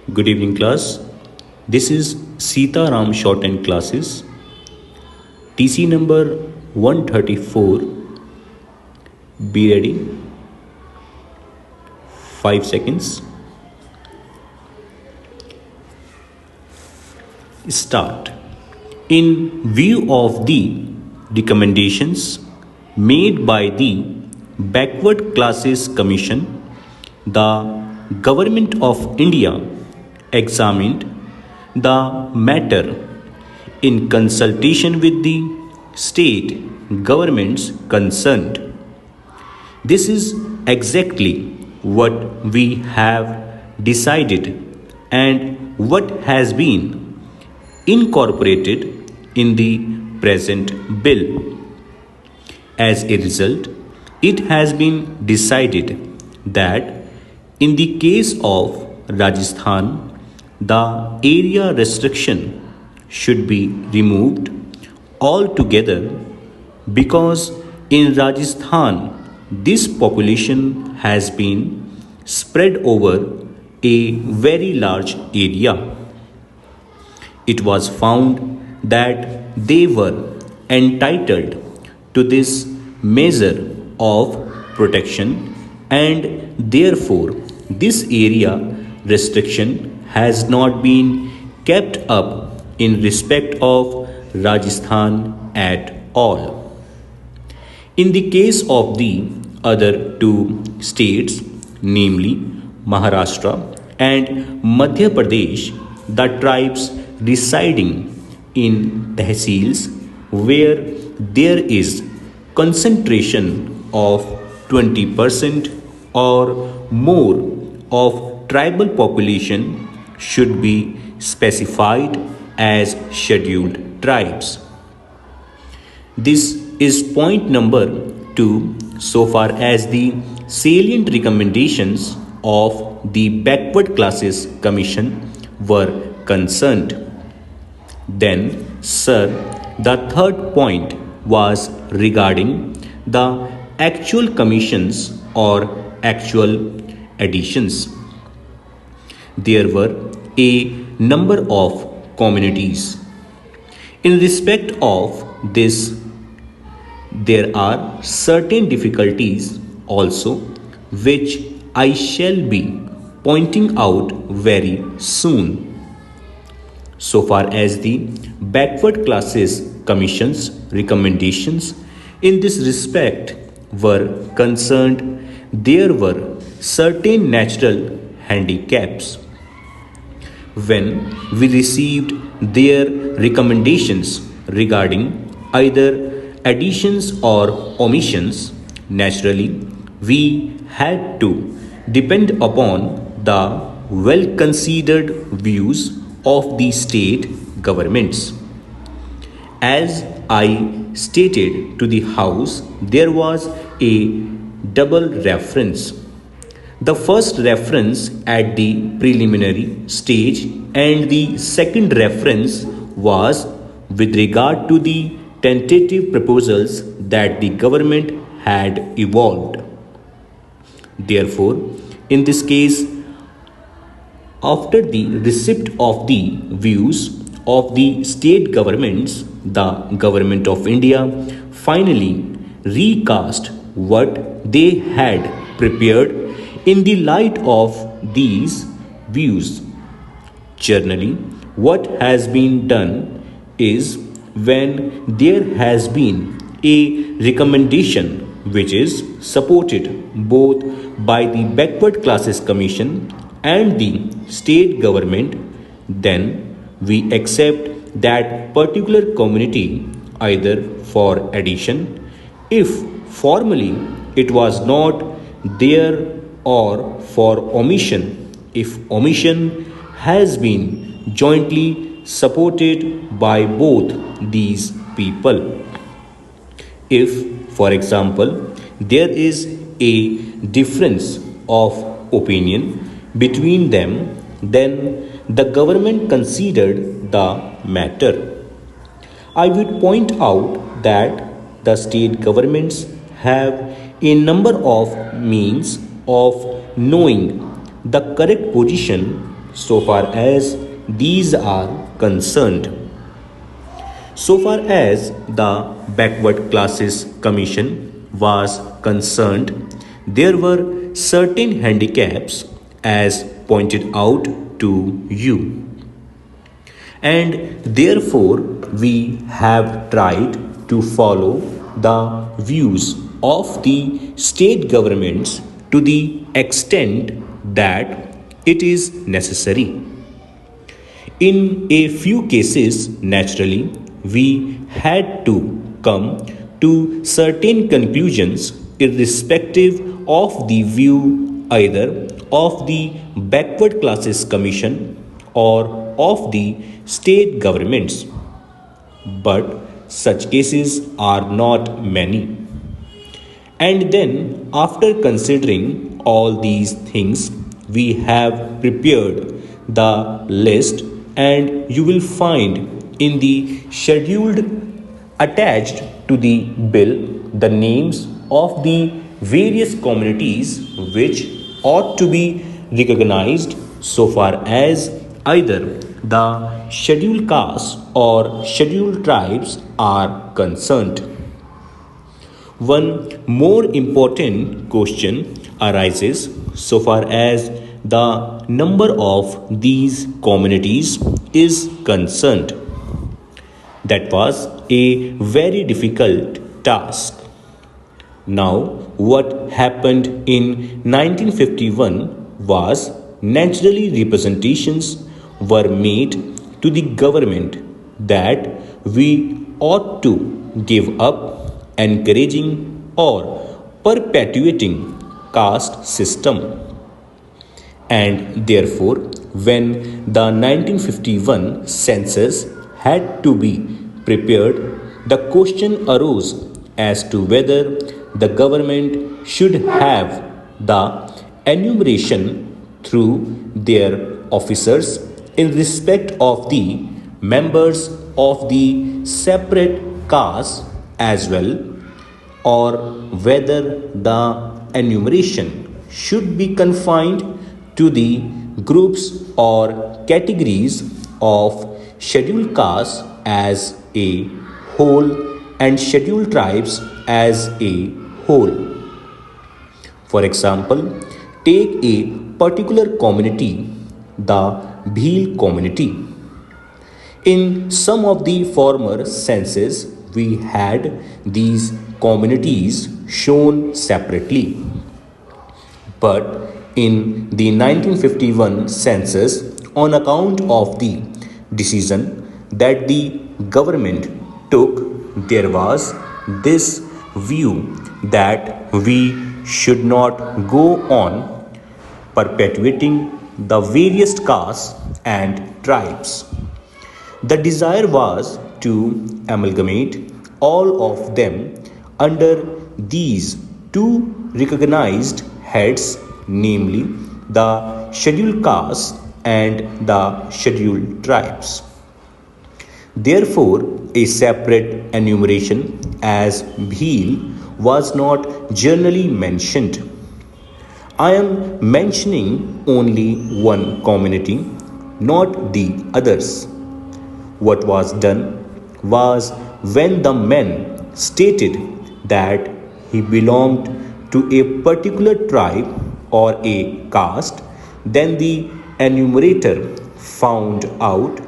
Good evening, class. This is Sitaram Shorthand classes. TC number 134. Be ready. 5 seconds. Start. In view of the recommendations made by the Backward Classes Commission, the Government of India examined the matter in consultation with the state governments concerned. This is exactly what we have decided and what has been incorporated in the present bill. As a result, it has been decided that in the case of Rajasthan, the area restriction should be removed altogether because in Rajasthan, this population has been spread over a very large area. It was found that they were entitled to this measure of protection and therefore this area restriction has not been kept up in respect of Rajasthan at all. In the case of the other two states, namely Maharashtra and Madhya Pradesh, the tribes residing in tehsils where there is concentration of 20% or more of tribal population should be specified as scheduled tribes. This is point number 2 so far as the salient recommendations of the Backward Classes Commission were concerned. Then, sir, the third point was regarding the actual commissions or actual additions. There were a number of communities. In respect of this, there are certain difficulties also which I shall be pointing out very soon. So far as the Backward Classes Commission's recommendations in this respect were concerned, there were certain natural handicaps. When we received their recommendations regarding either additions or omissions, naturally we had to depend upon the well-considered views of the state governments. As I stated to the House, there was a double reference. The first reference at the preliminary stage and the second reference was with regard to the tentative proposals that the government had evolved. Therefore, in this case, after the receipt of the views of the state governments, the Government of India finally recast what they had prepared in the light of these views. Generally, what has been done is when there has been a recommendation which is supported both by the Backward Classes Commission and the state government, then we accept that particular community either for addition, if formally it was not there, or for omission, if omission has been jointly supported by both these people. If, for example, there is a difference of opinion between them, then the government considered the matter. I would point out that the state governments have a number of means of knowing the correct position so far as these are concerned. So far as the Backward Classes Commission was concerned, there were certain handicaps as pointed out to you. And therefore, we have tried to follow the views of the state governments to the extent that it is necessary. In a few cases, naturally, we had to come to certain conclusions irrespective of the view either of the Backward Classes Commission or of the state governments. But such cases are not many. And then, after considering all these things, we have prepared the list, and you will find in the scheduled attached to the bill the names of the various communities which ought to be recognized so far as either the scheduled castes or scheduled tribes are concerned. One more important question arises so far as the number of these communities is concerned. That was a very difficult task. Now, what happened in 1951 was naturally representations were made to the government that we ought to give up encouraging or perpetuating caste system. And therefore, when the 1951 census had to be prepared, the question arose as to whether the government should have the enumeration through their officers in respect of the members of the separate castes as well, or whether the enumeration should be confined to the groups or categories of scheduled castes as a whole and scheduled tribes as a whole. For example, take a particular community, the Bhil community. In some of the former census, we had these communities shown separately. But in the 1951 census, on account of the decision that the government took, there was this view that we should not go on perpetuating the various castes and tribes. The desire was to amalgamate all of them under these two recognized heads, namely the scheduled castes and the scheduled tribes. Therefore, a separate enumeration as Bhil was not generally mentioned. I am mentioning only one community, not the others. What was done was when the man stated that he belonged to a particular tribe or a caste, then the enumerator found out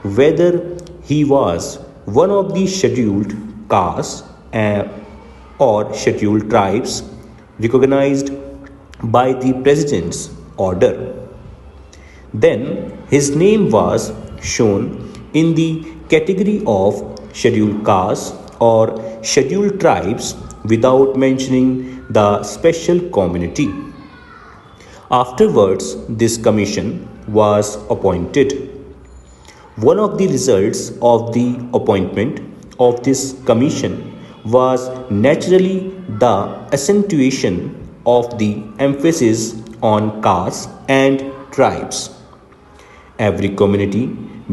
whether he was one of the scheduled castes or scheduled tribes recognized by the president's order. Then his name was shown in the category of scheduled castes or scheduled tribes without mentioning the special community. Afterwards, this commission was appointed. One of the results of the appointment of this commission was naturally the accentuation of the emphasis on castes and tribes. Every community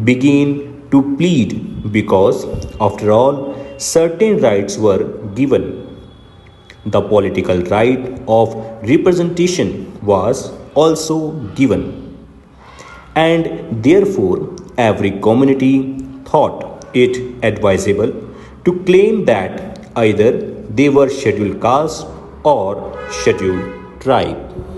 began to plead because, after all, certain rights were given. The political right of representation was also given. and therefore every community thought it advisable to claim that either they were scheduled caste or scheduled tribe.